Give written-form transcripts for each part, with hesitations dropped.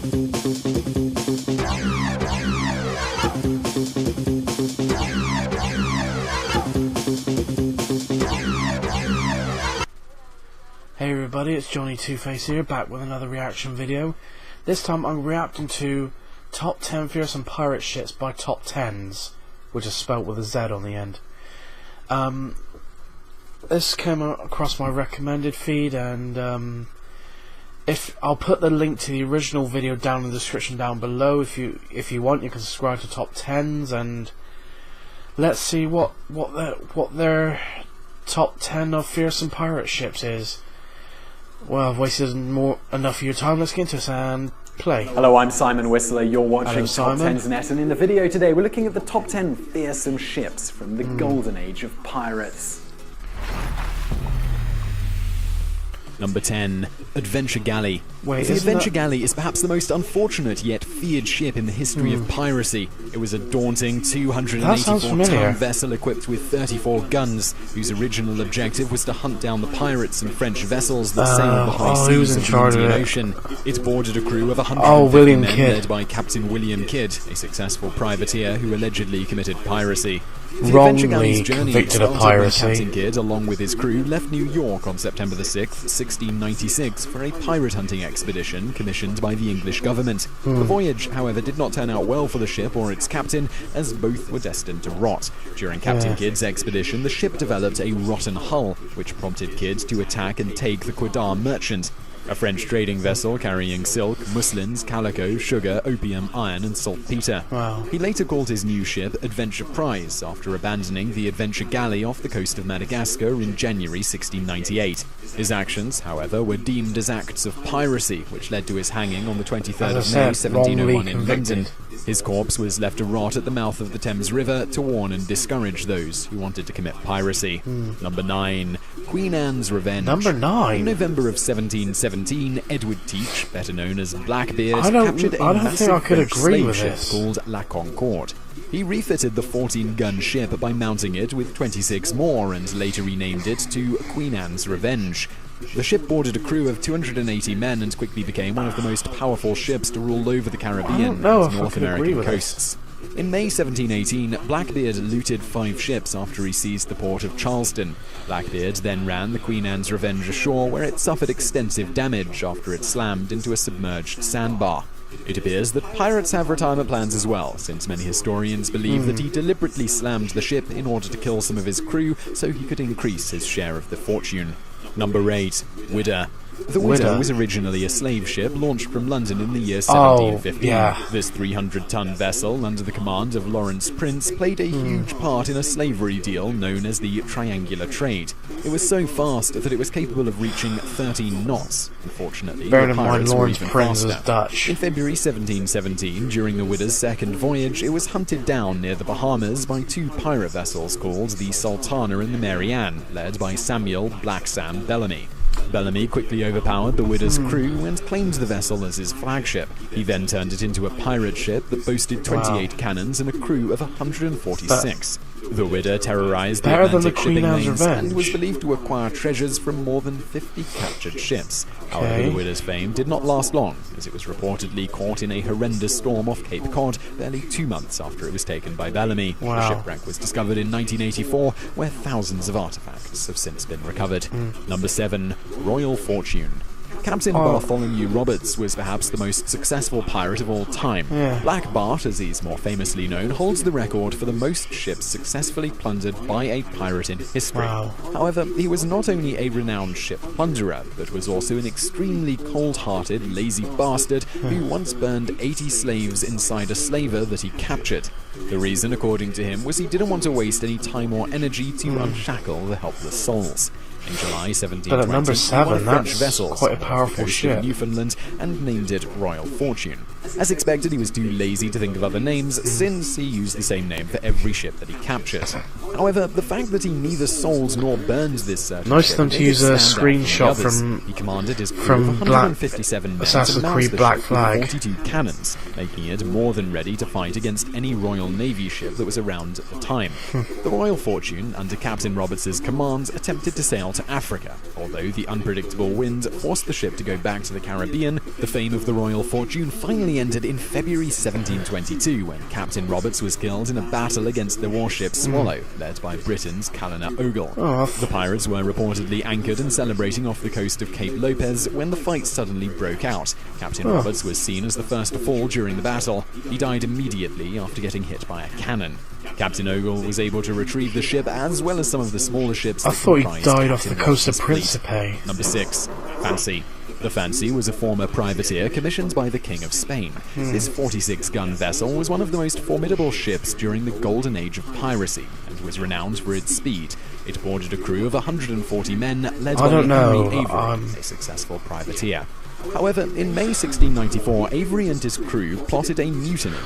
Hey everybody, it's Johnny Two-Face here, back with another reaction video. This time I'm reacting to Top 10 Fearsome Pirate Ships by Top 10s, which is spelt with a Z on the end. This came across my recommended feed, and if I'll put the link to the original video down in the description down below. If you want, you can subscribe to Top 10s, and let's see what their Top 10 of fearsome pirate ships is. Well, I've wasted enough of your time. Let's get into this and play. Hello, I'm Simon Whistler. You're watching Hello, Top Simon. 10's Net, and in the video today we're looking at the top 10 fearsome ships from the Golden Age of pirates. Number 10. Adventure Galley. Wait, the isn't Adventure that... Galley is perhaps the most unfortunate yet feared ship in the history of piracy. It was a daunting 284-ton vessel equipped with 34 guns, whose original objective was to hunt down the pirates and French vessels that sailed the high seas of the Indian Ocean. It boarded a crew of 150 men led by Captain William Kidd, a successful privateer who allegedly committed piracy. The Adventure Galley's journey started when Captain Kidd, along with his crew, left New York on September the 6th, 1696, for a pirate hunting expedition commissioned by the English government. The voyage, however, did not turn out well for the ship or its captain, as both were destined to rot. During Captain Kidd's expedition, the ship developed a rotten hull, which prompted Kidd to attack and take the Quidar merchant, a French trading vessel carrying silk, muslins, calico, sugar, opium, iron, and saltpeter. Wow. He later called his new ship Adventure Prize, after abandoning the Adventure Galley off the coast of Madagascar in January 1698. His actions, however, were deemed as acts of piracy, which led to his hanging on the 23rd of May 1701 in London. His corpse was left to rot at the mouth of the Thames River to warn and discourage those who wanted to commit piracy. Number 9. Queen Anne's Revenge. Number 9? In November of 1717, Edward Teach, better known as Blackbeard, captured a massive French slave ship called La Concorde. He refitted the 14-gun ship by mounting it with 26 more, and later renamed it to Queen Anne's Revenge. The ship boarded a crew of 280 men and quickly became one of the most powerful ships to rule over the Caribbean and North American coasts. In May 1718, Blackbeard looted 5 ships after he seized the port of Charleston. Blackbeard then ran the Queen Anne's Revenge ashore, where it suffered extensive damage after it slammed into a submerged sandbar. It appears that pirates have retirement plans as well, since many historians believe that he deliberately slammed the ship in order to kill some of his crew so he could increase his share of the fortune. Number 8. Widder. The Widder was originally a slave ship launched from London in the year 1715. This 300-ton vessel, under the command of Lawrence Prince, played a huge part in a slavery deal known as the Triangular Trade. It was so fast that it was capable of reaching 13 knots. Unfortunately, the pirates were even faster. In February 1717, during the Widder's second voyage, it was hunted down near the Bahamas by 2 pirate vessels called the Sultana and the Mary Ann, led by Samuel Black Sam Bellamy. Bellamy quickly overpowered the Widder's crew and claimed the vessel as his flagship. He then turned it into a pirate ship that boasted 28 cannons and a crew of 146. The Widder terrorized the Atlantic shipping lanes and was believed to acquire treasures from more than 50 captured ships. However, the Widder's fame did not last long, as it was reportedly caught in a horrendous storm off Cape Cod barely 2 months after it was taken by Bellamy. The shipwreck was discovered in 1984, where thousands of artifacts have since been recovered. Number 7. Royal Fortune. Captain Bartholomew Roberts was perhaps the most successful pirate of all time. Black Bart, as he's more famously known, holds the record for the most ships successfully plundered by a pirate in history. However, he was not only a renowned ship plunderer, but was also an extremely cold-hearted, lazy bastard who once burned 80 slaves inside a slaver that he captured. The reason, according to him, was he didn't want to waste any time or energy to unshackle the helpless souls. In July 1720, but at number 7, French vessels quite a powerful ship. Newfoundland and named it Royal Fortune. As expected, he was too lazy to think of other names, since he used the same name for every ship that he captured. However, the fact that he neither sold nor burned this certain nice ship of them to use a screenshot he commanded his crew from of 157 men Assassin's to Creed the Black ship Flag. with 42 cannons, making it more than ready to fight against any Royal Navy ship that was around at the time. The Royal Fortune, under Captain Roberts' command, attempted to sail to Africa. Although the unpredictable wind forced the ship to go back to the Caribbean, the fame of the Royal Fortune finally ended in February 1722, when Captain Roberts was killed in a battle against the warship Swallow, led by Britain's Callana Ogle. The pirates were reportedly anchored and celebrating off the coast of Cape Lopez when the fight suddenly broke out. Captain Roberts was seen as the first to fall during the battle. He died immediately after getting hit by a cannon. Captain Ogle was able to retrieve the ship as well as some of the smaller ships. I thought he died off the coast of Principe. Number 6. Fancy. The Fancy was a former privateer commissioned by the King of Spain. This 46-gun vessel was one of the most formidable ships during the golden age of piracy and was renowned for its speed. It boarded a crew of 140 men led by Henry Avery, a successful privateer. However, in May 1694, Avery and his crew plotted a mutiny.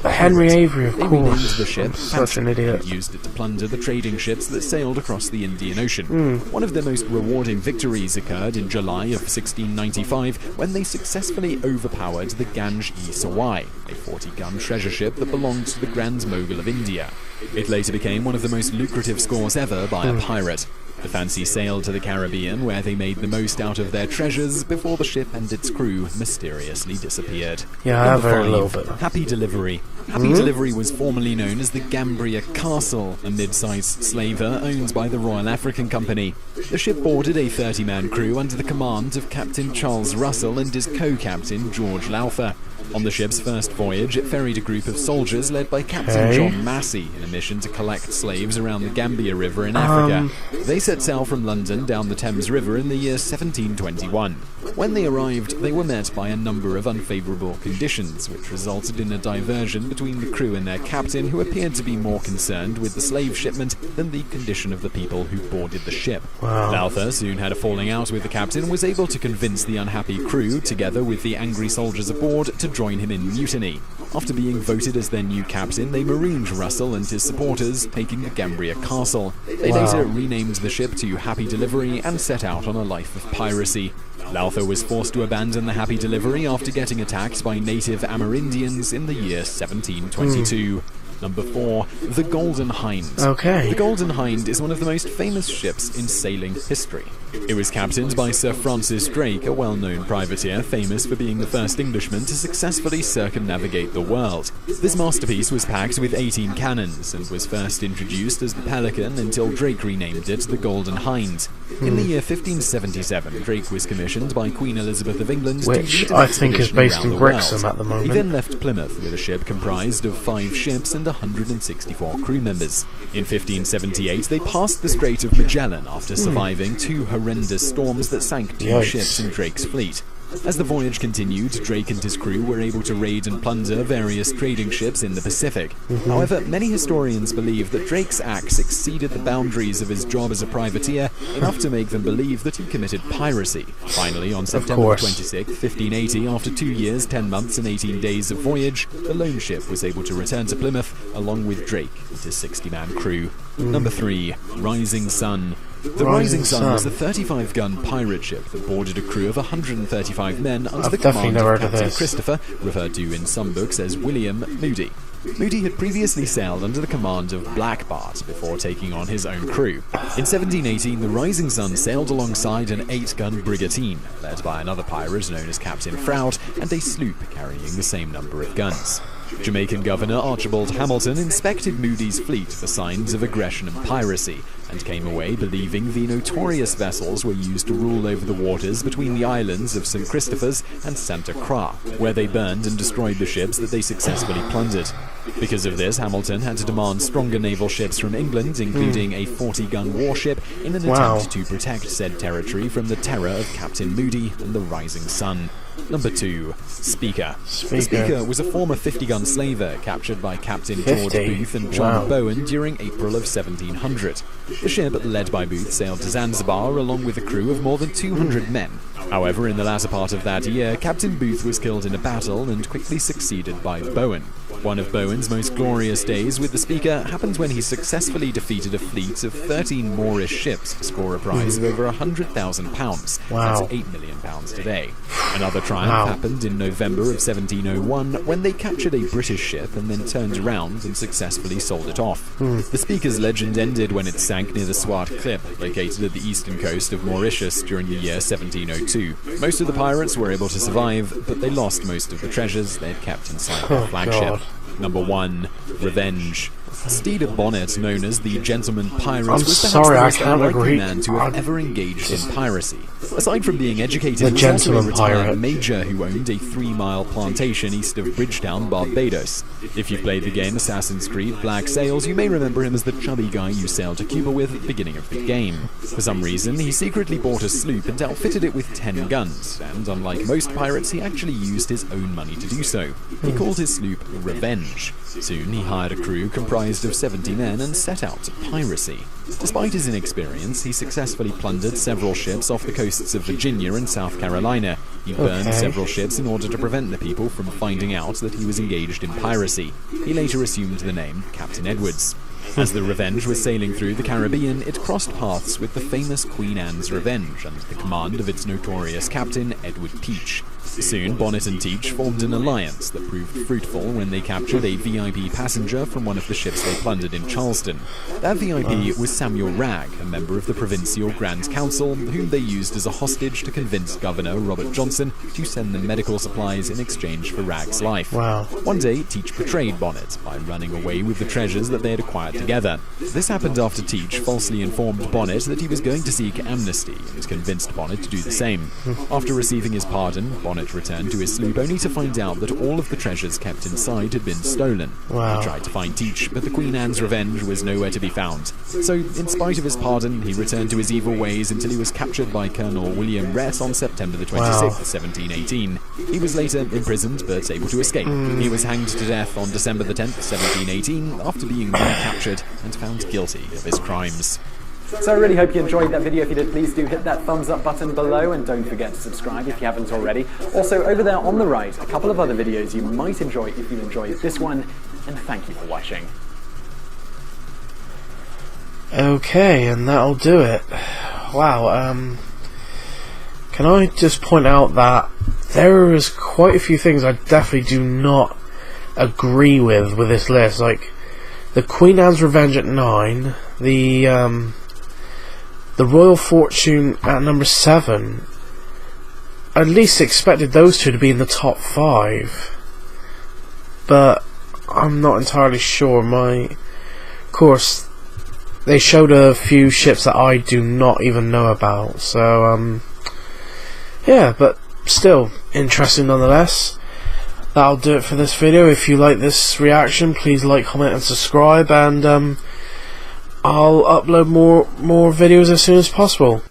Henry Avery, of course. They renamed the ship such an idiot. And used it to plunder the trading ships that sailed across the Indian Ocean. One of their most rewarding victories occurred in July of 1695 when they successfully overpowered the Ganj-e-Sawai, a 40-gun treasure ship that belonged to the Grand Mogul of India. It later became one of the most lucrative scores ever by a pirate. The Fancy sailed to the Caribbean, where they made the most out of their treasures before the ship and its crew mysteriously disappeared. Yeah, I have heard a little bit. Happy Delivery. Happy Delivery was formerly known as the Gambria Castle, a mid-sized slaver owned by the Royal African Company. The ship boarded a 30-man crew under the command of Captain Charles Russell and his co-captain George Lowther. On the ship's first voyage, it ferried a group of soldiers led by Captain John Massey in a mission to collect slaves around the Gambia River in Africa. They set sail from London down the Thames River in the year 1721. When they arrived, they were met by a number of unfavourable conditions, which resulted in a diversion between the crew and their captain, who appeared to be more concerned with the slave shipment than the condition of the people who boarded the ship. Lowther soon had a falling out with the captain and was able to convince the unhappy crew, together with the angry soldiers aboard, to join him in mutiny. After being voted as their new captain, they marooned Russell and his supporters, taking the Gambria Castle. They later renamed the ship to Happy Delivery and set out on a life of piracy. Lowther was forced to abandon the Happy Delivery after getting attacked by native Amerindians in the year 1722. Number 4, the Golden Hind. Okay. The Golden Hind is one of the most famous ships in sailing history. It was captained by Sir Francis Drake, a well-known privateer famous for being the first Englishman to successfully circumnavigate the world. This masterpiece was packed with 18 cannons and was first introduced as the Pelican until Drake renamed it the Golden Hind. In the year 1577, Drake was commissioned by Queen Elizabeth of England, which I think is based in Wrexham at the moment. He then left Plymouth with a ship comprised of 5 ships and 164 crew members. In 1578, they passed the Strait of Magellan after surviving 2 horrendous storms that sank 2 ships in Drake's fleet. As the voyage continued, Drake and his crew were able to raid and plunder various trading ships in the Pacific. However, many historians believe that Drake's acts exceeded the boundaries of his job as a privateer enough to make them believe that he committed piracy. Finally, on September 26, 1580, after 2 years, 10 months and 18 days of voyage, the lone ship was able to return to Plymouth along with Drake and his 60-man crew. Number 3, Rising Sun. The Rising Sun was a 35-gun pirate ship that boarded a crew of 135 men under the command of Captain Christopher, referred to in some books as William Moody. Moody had previously sailed under the command of Black Bart before taking on his own crew. In 1718, the Rising Sun sailed alongside an 8-gun brigantine, led by another pirate known as Captain Froud, and a sloop carrying the same number of guns. Jamaican Governor Archibald Hamilton inspected Moody's fleet for signs of aggression and piracy, and came away believing the notorious vessels were used to rule over the waters between the islands of St. Christopher's and Santa Cruz, where they burned and destroyed the ships that they successfully plundered. Because of this, Hamilton had to demand stronger naval ships from England, including a 40-gun warship, in an attempt to protect said territory from the terror of Captain Moody and the Rising Sun. Number 2, Speaker. The Speaker was a former 50-gun slaver captured by Captain George Booth and John Bowen during April of 1700. The ship, led by Booth, sailed to Zanzibar along with a crew of more than 200 men. However, in the latter part of that year, Captain Booth was killed in a battle and quickly succeeded by Bowen. One of Bowen's most glorious days with the Speaker happened when he successfully defeated a fleet of 13 Moorish ships to score a prize of over £100,000. Wow. That's £8 million today. Another triumph happened in November of 1701 when they captured a British ship and then turned around and successfully sold it off. The Speaker's legend ended when it sank near the Swart Clip, located at the eastern coast of Mauritius during the year 1702. Most of the pirates were able to survive, but they lost most of the treasures they had kept inside their flagship. God. Number 1. Revenge. Stede Bonnet, known as the Gentleman Pirate, was perhaps sorry, the I most can't unlikely agree. man to have ever engaged in piracy. Aside from being educated, The he was also a Gentleman retired Pirate. major who owned a 3-mile plantation east of Bridgetown, Barbados. If you've played the game Assassin's Creed Black Sails, you may remember him as the chubby guy you sailed to Cuba with at the beginning of the game. For some reason, he secretly bought a sloop and outfitted it with 10 guns, and unlike most pirates, he actually used his own money to do so. He called his sloop Revenge. Soon he hired a crew comprised of 70 men and set out to piracy. Despite his inexperience, he successfully plundered several ships off the coasts of Virginia and South Carolina. He burned several ships in order to prevent the people from finding out that he was engaged in piracy. He later assumed the name Captain Edwards. As the Revenge was sailing through the Caribbean, it crossed paths with the famous Queen Anne's Revenge under the command of its notorious captain, Edward Teach. Soon, Bonnet and Teach formed an alliance that proved fruitful when they captured a VIP passenger from one of the ships they plundered in Charleston. That VIP was Samuel Wragg, a member of the Provincial Grand Council, whom they used as a hostage to convince Governor Robert Johnson to send them medical supplies in exchange for Wragg's life. Wow. One day, Teach betrayed Bonnet by running away with the treasures that they had acquired together. This happened after Teach falsely informed Bonnet that he was going to seek amnesty and convinced Bonnet to do the same. After receiving his pardon, Bonnet returned to his sloop only to find out that all of the treasures kept inside had been stolen. Wow. He tried to find Teach, but the Queen Anne's Revenge was nowhere to be found. So, in spite of his pardon, he returned to his evil ways until he was captured by Colonel William Rhett on September the 26th, 1718. He was later imprisoned, but able to escape. He was hanged to death on December the 10th, 1718, after being recaptured and found guilty of his crimes. So I really hope you enjoyed that video. If you did, please do hit that thumbs up button below and don't forget to subscribe if you haven't already. Also, over there on the right, a couple of other videos you might enjoy if you enjoyed this one, and thank you for watching. Okay, and that'll do it. Wow, can I just point out that there is quite a few things I definitely do not agree with this list, like the Queen Anne's Revenge at 9, the Royal Fortune at number 7. I at least expected those two to be in the top 5, but I'm not entirely sure. Of course, they showed a few ships that I do not even know about, so yeah, but still interesting nonetheless. That'll do it for this video. If you like this reaction, please like, comment and subscribe, and I'll upload more videos as soon as possible.